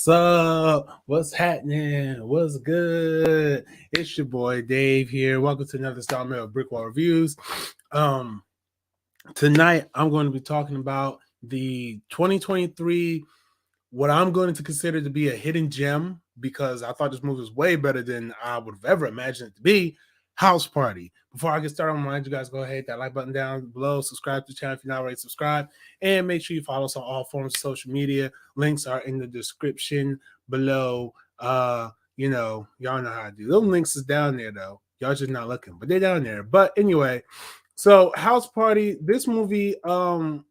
What's up? What's happening? What's good? It's your boy Dave here. Welcome to another installment of BrickWall Reviews. Um, Tonight I'm going to be talking about the 2023, what I'm going to consider to be a hidden gem, because I thought this movie was way better than I would have ever imagined it to be. House Party. Before I get started, I'm gonna remind you guys, go ahead, hit that like button down below, subscribe to the channel if you're not already subscribed, and make sure you follow us on all forms of social media. Links are in the description below. Y'all know how to do. Those links is down there though. Y'all just not looking, but they're down there. But anyway, so House Party, this movie, so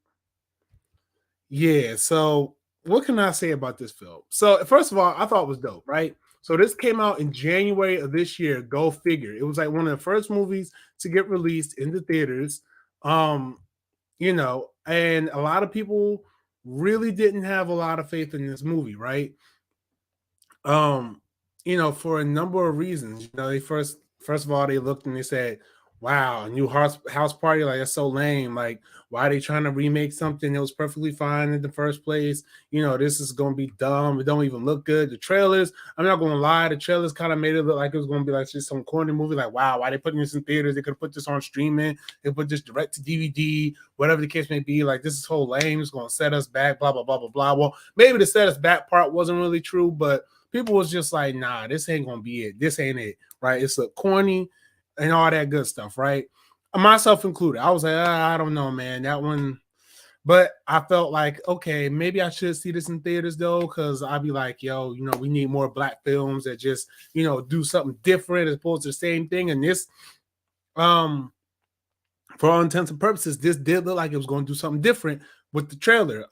what can I say about this film? So first of all, I thought it was dope, right? So this came out in January of this year. Go figure. It was like one of the first movies to get released in the theaters. And a lot of people really didn't have a lot of faith in this movie, right? For a number of reasons. They first of all, they looked and they said, wow, a new house party, like that's so lame. Like, why are they trying to remake something that was perfectly fine in the first place? This is gonna be dumb. It don't even look good. The trailers, I'm not gonna lie, the trailers kind of made it look like it was gonna be like just some corny movie. Like, wow, why they putting this in theaters? They could put this on streaming, they put this direct to DVD, whatever the case may be. Like, this is so lame, it's gonna set us back, blah, blah, blah, blah, blah. Well, maybe the set us back part wasn't really true, but people was just like, nah, this ain't gonna be it. This ain't it, right? It's a corny and all that good stuff, right? Myself included. I was like, I don't know, man, that one. But I felt like, okay, maybe I should see this in theaters though, because I'd be like, yo, we need more Black films that just, do something different as opposed to the same thing. And this, for all intents and purposes, this did look like it was going to do something different with the trailer.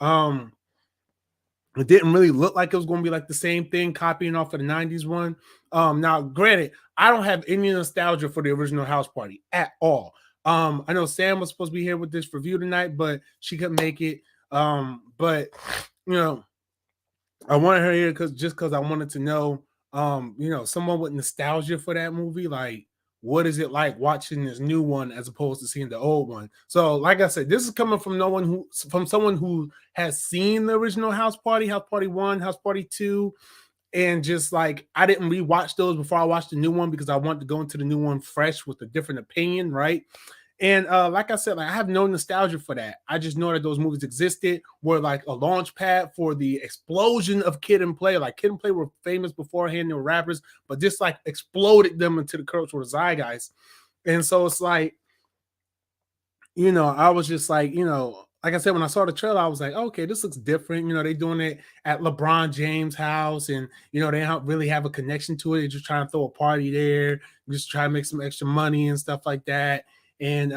It didn't really look like it was going to be like the same thing, copying off of the 90s one. Now, granted, I don't have any nostalgia for the original House Party at all. I know Sam was supposed to be here with this review tonight, but she couldn't make it. But I wanted her here because I wanted to know, someone with nostalgia for that movie, like, what is it like watching this new one as opposed to seeing the old one? So, like I said, this is coming from someone who has seen the original House Party 1, House Party 2, and just like, I didn't rewatch those before I watched the new one because I wanted to go into the new one fresh with a different opinion, right? And like I said, like, I have no nostalgia for that. I just know that those movies existed, were like a launch pad for the explosion of Kid and Play. Like, Kid and Play were famous beforehand, they were rappers, but this like exploded them into the cultural zeitgeist. And so it's like, I was just like, like I said, when I saw the trailer, I was like, okay, this looks different. They're doing it at LeBron James' house, and they don't really have a connection to it. They're just trying to throw a party there, just try to make some extra money and stuff like that. And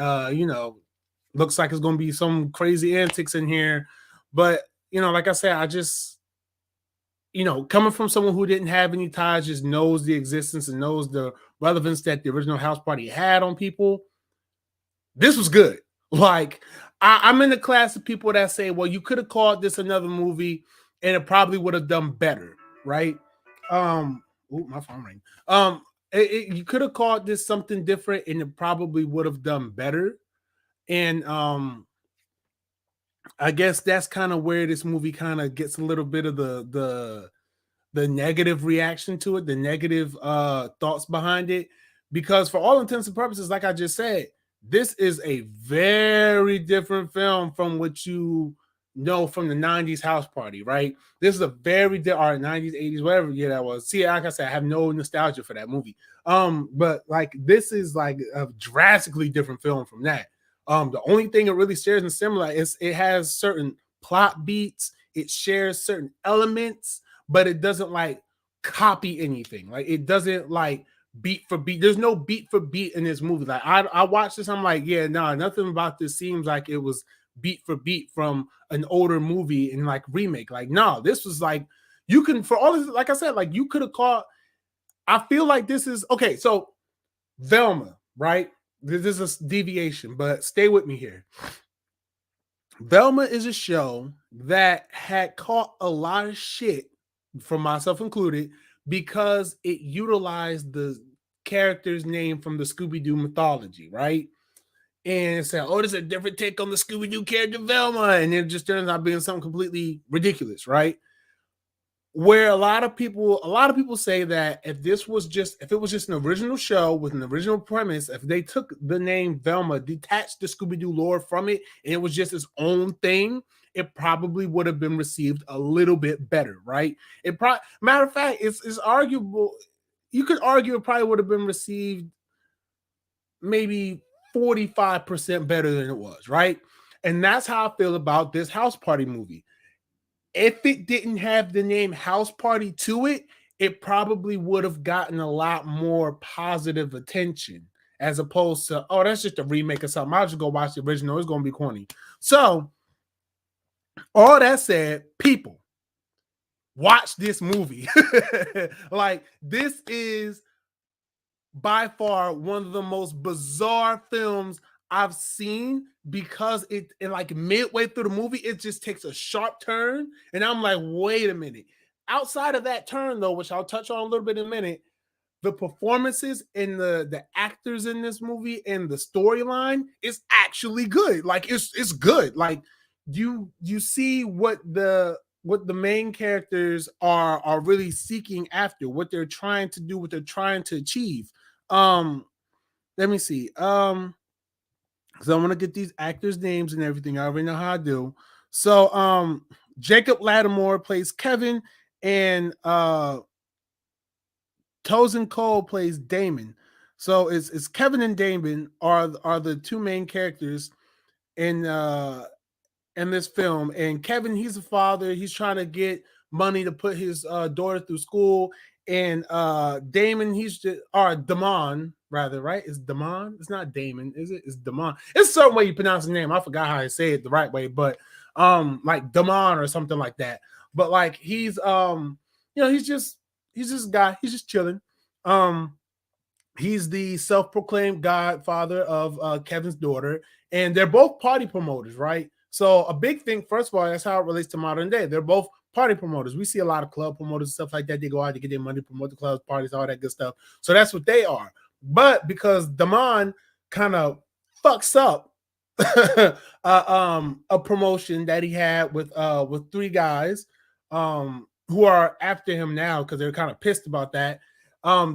looks like it's gonna be some crazy antics in here. But like I said, I just, coming from someone who didn't have any ties, just knows the existence and knows the relevance that the original House Party had on people. This was good. Like, I'm in the class of people that say, well, you could have called this another movie and it probably would have done better, right? My phone rang. You could have called this something different and it probably would have done better. And I guess that's kind of where this movie kind of gets a little bit of the negative reaction to it, the negative thoughts behind it, because for all intents and purposes, like I just said, this is a very different film from what you know from the 90s House Party, right? This is a very different 90s, 80s, whatever year that was. See, like I said, I have no nostalgia for that movie. But like, this is like a drastically different film from that. The only thing it really shares and similar is it has certain plot beats, it shares certain elements, but it doesn't like copy anything. Like, it doesn't like beat for beat. There's no beat for beat in this movie. Like, I watched this, I'm like, yeah, no, nothing about this seems like it was beat for beat from an older movie and like remake. Like, no, this was like, you can, for all this, like I said, like, you could have caught, I feel like this is okay. So Velma, right? This is a deviation, but stay with me here. Velma is a show that had caught a lot of shit, from myself included, because it utilized the character's name from the Scooby-Doo mythology, right? And it said, oh, this is a different take on the Scooby-Doo character Velma, and it just turns out being something completely ridiculous, right? where a lot of people say that if it was just an original show with an original premise, if they took the name Velma, detached the Scooby-Doo lore from it, and it was just its own thing, it probably would have been received a little bit better, right? Matter of fact, it's arguable. You could argue it probably would have been received maybe 45% better than it was, right? And that's how I feel about this House Party movie. If it didn't have the name House Party to it, it probably would have gotten a lot more positive attention as opposed to, oh, that's just a remake of something. I'll just go watch the original. It's going to be corny. So, all that said, people, watch this movie. Like, this is by far one of the most bizarre films I've seen, because it like midway through the movie, it just takes a sharp turn. And I'm like, wait a minute. Outside of that turn, though, which I'll touch on a little bit in a minute, the performances and the actors in this movie and the storyline is actually good. Like it's good. Like you see what the main characters are really seeking after, what they're trying to do, what they're trying to achieve. Let me see. Because I want to get these actors' names and everything. I already know how I do. So Jacob Lattimore plays Kevin, and Tosin Cole plays Damon. So it's Kevin and Damon are the two main characters in this film. And Kevin, he's a father. He's trying to get money to put his daughter through school. And Damon, he's just, or Damon, rather, right? It's Damon. It's not Damon, is it? It's Damon. It's a certain way you pronounce the name. I forgot how I say it the right way, but like Damon or something like that. But like he's he's just a guy. He's just chilling. He's the self-proclaimed godfather of Kevin's daughter, and they're both party promoters, right? So a big thing, first of all, that's how it relates to modern day. They're both party promoters. We see a lot of club promoters and stuff like that. They go out to get their money, promote the clubs, parties, all that good stuff. So that's what they are. But because Damon kind of fucks up a promotion that he had with three guys who are after him now because they're kind of pissed about that.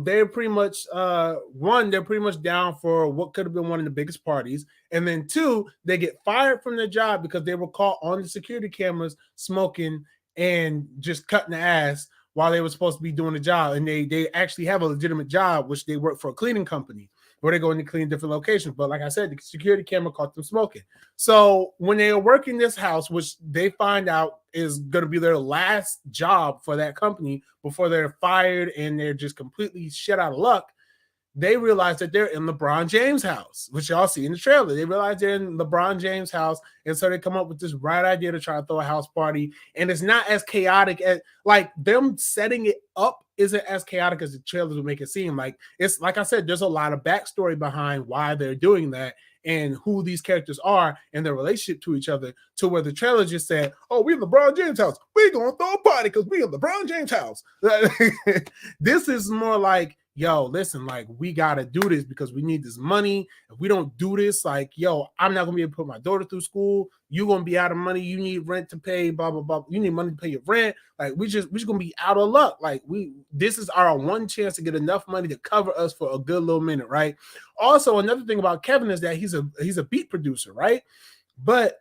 They're pretty much they're pretty much down for what could have been one of the biggest parties, and then two, they get fired from their job because they were caught on the security cameras smoking and just cutting the ass while they were supposed to be doing the job. And they actually have a legitimate job, which they work for a cleaning company where they go in to clean different locations. But like I said, the security camera caught them smoking. So when they are working this house, which they find out is going to be their last job for that company before they're fired and they're just completely shit out of luck, they realize that they're in LeBron James' house, which y'all see in the trailer. They realize they're in LeBron James' house, and so they come up with this bright idea to try to throw a house party. And it's not as chaotic as, like, them setting it up isn't as chaotic as the trailers would make it seem. Like, it's like I said, there's a lot of backstory behind why they're doing that and who these characters are and their relationship to each other, to where the trailer just said, oh, we're in LeBron James' house. We're going to throw a party because we're in LeBron James' house. This is more like, yo, listen, like, we got to do this because we need this money. If we don't do this, like, yo, I'm not going to be able to put my daughter through school. You're going to be out of money. You need rent to pay, blah, blah, blah. You need money to pay your rent. Like, we're just going to be out of luck. Like, this is our one chance to get enough money to cover us for a good little minute, right? Also, another thing about Kevin is that he's a beat producer, right? But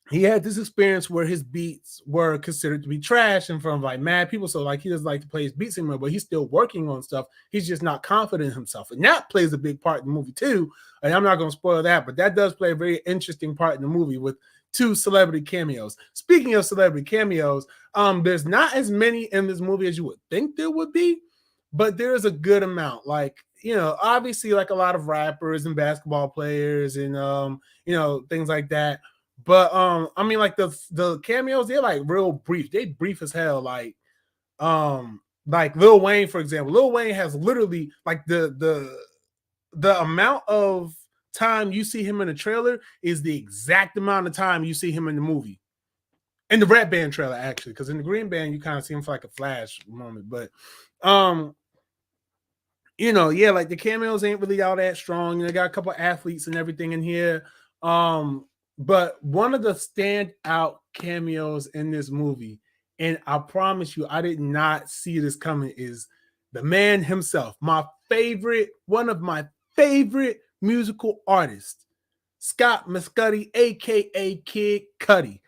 he had this experience where his beats were considered to be trash in front of like mad people. So like he doesn't like to play his beats anymore, but he's still working on stuff. He's just not confident in himself. And that plays a big part in the movie too. And I'm not going to spoil that, but that does play a very interesting part in the movie with two celebrity cameos. Speaking of celebrity cameos, there's not as many in this movie as you would think there would be, but there is a good amount. Like, you know, obviously like a lot of rappers and basketball players and, you know, things like that. But I mean, like the cameos, they're like real brief. They brief as hell. Like Lil Wayne, for example. Lil Wayne has literally like the amount of time you see him in the trailer is the exact amount of time you see him in the movie. In the Red Band trailer, actually, because in the Green Band, you kind of see him for like a flash moment. But you know, yeah, like the cameos ain't really all that strong. You know, they got a couple athletes and everything in here. But one of the standout cameos in this movie and I promise you, I did not see this coming, is the man himself, one of my favorite musical artists, Scott Mescudi, aka Kid Cudi.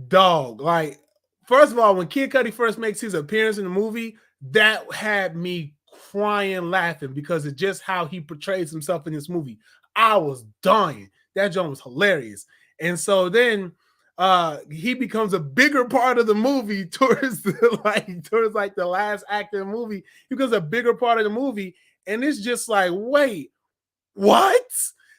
Dog, like, first of all, when Kid Cudi first makes his appearance in the movie, that had me crying laughing because of just how he portrays himself in this movie. I was dying. That joint was hilarious. And so then he becomes a bigger part of the movie towards the last act of the movie. He becomes a bigger part of the movie, and it's just like, wait, what?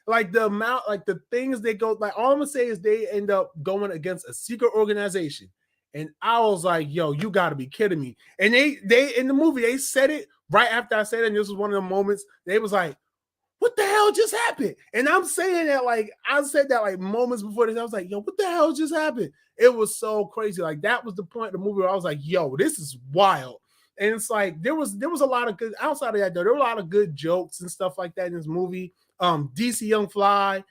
Like the amount, like the things they go, like all I'm gonna say is they end up going against a secret organization. And I was like, yo, you gotta be kidding me. And they in the movie, they said it right after I said it, and this was one of the moments they was like, what the hell just happened? And I'm saying that, like, I said that like moments before this. I was like, yo, what the hell just happened? It was so crazy. Like, that was the point of the movie where I was like, yo, this is wild. And it's like there was a lot of good outside of that, though. There were a lot of good jokes and stuff like that in this movie. DC Young Fly,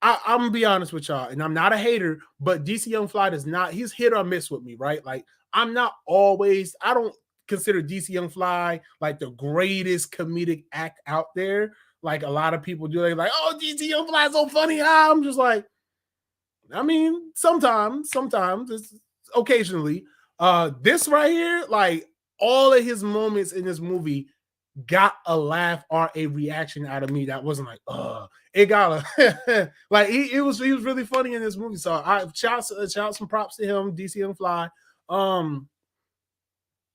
I'm gonna be honest with y'all, and I'm not a hater, but DC Young Fly does not, he's hit or miss with me, right? Like, I don't consider DC Young Fly like the greatest comedic act out there. Like a lot of people do. They're like, oh, DC Young Fly is so funny. I'm just like, I mean, sometimes it's occasionally. This right here, like all of his moments in this movie got a laugh or a reaction out of me that wasn't like, it got a like he was really funny in this movie. So I shout some props to him, DC Young Fly.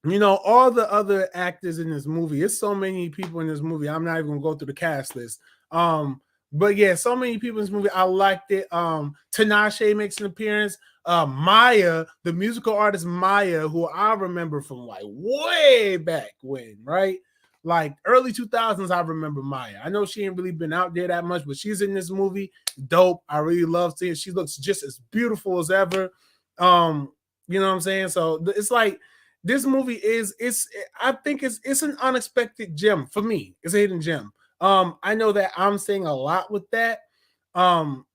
You know, all the other actors in this movie, it's so many people in this movie. I'm not even gonna go through the cast list. But yeah, so many people in this movie. I liked it. Tinashe makes an appearance. Maya, the musical artist Maya, who I remember from like way back when, right? Like early 2000s, I remember Maya. I know she ain't really been out there that much, but she's in this movie. Dope. I really love seeing. She looks just as beautiful as ever. You know what I'm saying? So it's like this movie I think it's an unexpected gem for me. It's a hidden gem. I know that I'm saying a lot with that.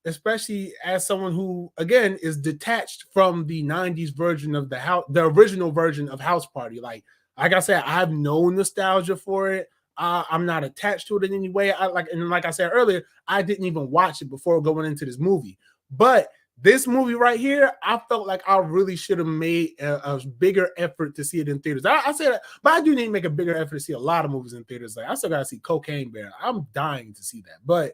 Especially as someone who again is detached from the 90s version of the original version of House Party. Like I said, I have no nostalgia for it. I'm not attached to it in any way. Like I said earlier, I didn't even watch it before going into this movie. But this movie right here, I felt like I really should have made a bigger effort to see it in theaters. I say that, but I do need to make a bigger effort to see a lot of movies in theaters. Like I still gotta see Cocaine Bear. I'm dying to see that. But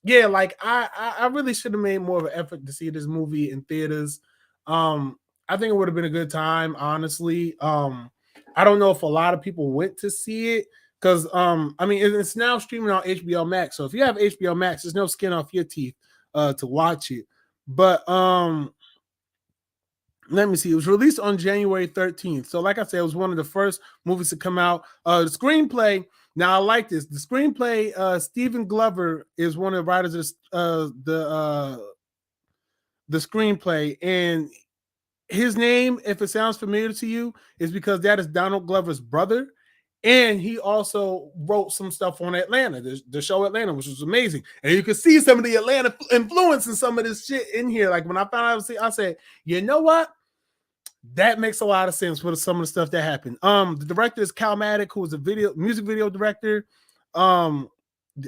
yeah, like I really should have made more of an effort to see this movie in theaters. I think it would have been a good time, honestly. I don't know if a lot of people went to see it because I mean it's now streaming on HBO Max. So if you have HBO Max, there's no skin off your teeth to watch it. But let me see. It was released on January 13th. So like I said, it was one of the first movies to come out. The screenplay. Now I like this. The screenplay. Stephen Glover is one of the writers of the screenplay, and his name, if it sounds familiar to you, is because that is Donald Glover's brother. And he also wrote some stuff on Atlanta, the show Atlanta, which was amazing. And you can see some of the Atlanta influence in some of this shit in here. Like when I found out, I said, you know what? That makes a lot of sense for some of the stuff that happened. The director is Calmatic, who was a music video director.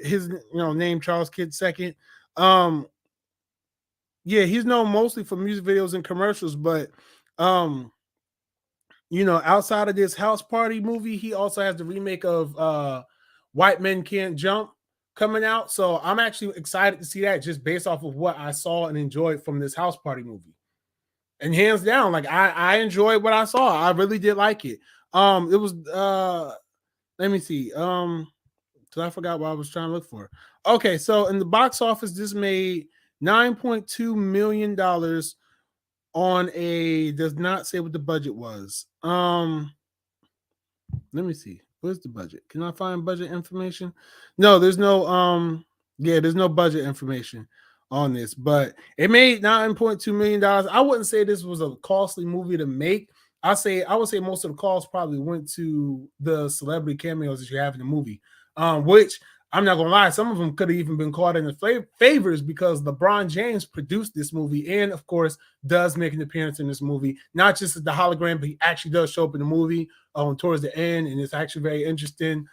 His name Charles Kidd II. Yeah, he's known mostly for music videos and commercials, but outside of this House Party movie, he also has the remake of White Men Can't Jump coming out. So I'm actually excited to see that just based off of what I saw and enjoyed from this House Party movie. And hands down, like I enjoyed what I saw. I really did like it. It was let me see. So I forgot what I was trying to look for. Okay, so in the box office, this made $9.2 million on does not say what the budget was. Let me see. Where's the budget? Can I find budget information? No, there's no there's no budget information on this, but it made $9.2 million. I wouldn't say this was a costly movie to make. I would say most of the costs probably went to the celebrity cameos that you have in the movie. Which I'm not gonna lie, some of them could have even been caught in the favors because LeBron James produced this movie and, of course, does make an appearance in this movie. Not just as the hologram, but he actually does show up in the movie towards the end, and it's actually very interesting.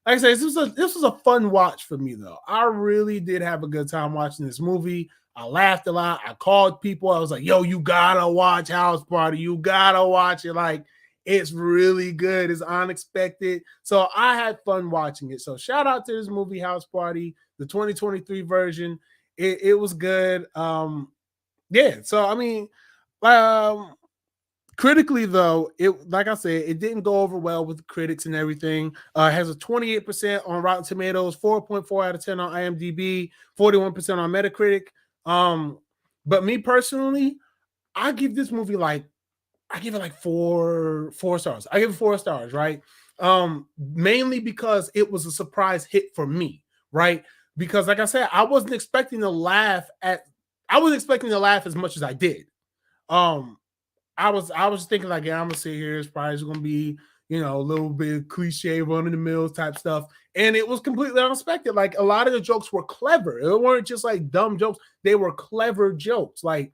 Like I said, this was a fun watch for me though. I really did have a good time watching this movie. I laughed a lot. I called people. I was like, "Yo, you gotta watch House Party. You gotta watch it. Like, it's really good. It's unexpected." So I had fun watching it. So shout out to this movie, House Party, the 2023 version. It was good. Yeah. So I mean, um, critically though, it like I said, it didn't go over well with the critics and everything. It has a 28% on Rotten Tomatoes, 4.4 out of 10 on IMDb, 41% on Metacritic. But me personally, I give this movie like I give it like four stars. I give it 4 stars, right? Mainly because it was a surprise hit for me, right? Because like I said, I wasn't expecting to laugh as much as I did. Um, I was thinking like, yeah, I'm gonna sit here. It's probably gonna be, a little bit cliche, run in the mills type stuff, and it was completely unexpected. Like a lot of the jokes were clever. It weren't just like dumb jokes. They were clever jokes. Like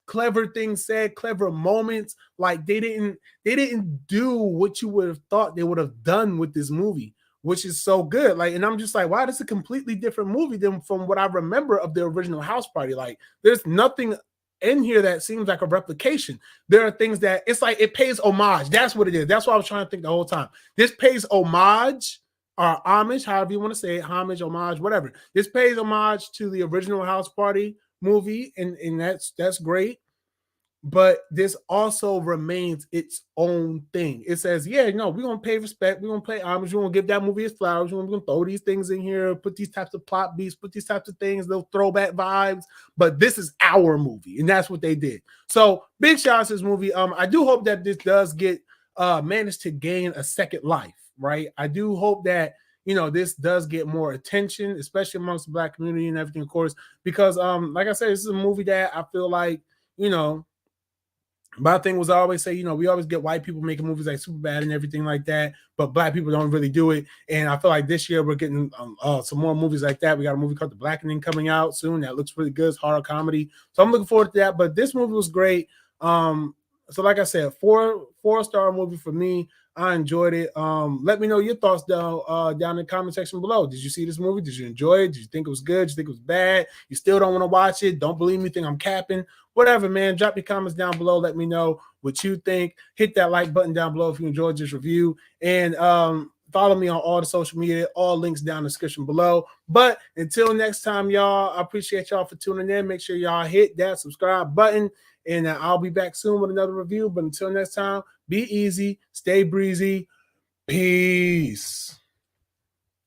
clever things said, clever moments. Like they didn't do what you would have thought they would have done with this movie, which is so good. Like, and I'm just like, wow, this is a completely different movie than from what I remember of the original House Party. Like, there's nothing in here that seems like a replication. There are things that it's like it pays homage. That's what it is. That's what I was trying to think the whole time. This pays homage or homage, however you want to say it, homage, homage, whatever. This pays homage to the original House Party movie, and that's great. But this also remains its own thing. It says, yeah, no, we're gonna pay respect, we're gonna pay homage, we're gonna give that movie its flowers, we're gonna throw these things in here, put these types of plot beats, put these types of things, they'll throwback vibes. But this is our movie, and that's what they did. So big shout out to this movie. I do hope that this does get manage to gain a second life, right? I do hope that this does get more attention, especially amongst the Black community and everything, of course, because like I said, this is a movie that I feel like, my thing was I always say, we always get white people making movies like Superbad and everything like that, but Black people don't really do it. And I feel like this year we're getting some more movies like that. We got a movie called The Blackening coming out soon that looks really good. It's horror comedy, so I'm looking forward to that. But this movie was great. So like I said, four-star movie for me. I enjoyed it. Let me know your thoughts down in the comment section below. Did you see this movie? Did you enjoy it? Did you think it was good? Did you think it was bad? You still don't want to watch it? Don't believe me? Think I'm capping? Whatever, man. Drop your comments down below. Let me know what you think. Hit that like button down below if you enjoyed this review. And follow me on all the social media. All links down in the description below. But until next time, y'all, I appreciate y'all for tuning in. Make sure y'all hit that subscribe button. And I'll be back soon with another review. But until next time, be easy, stay breezy. Peace.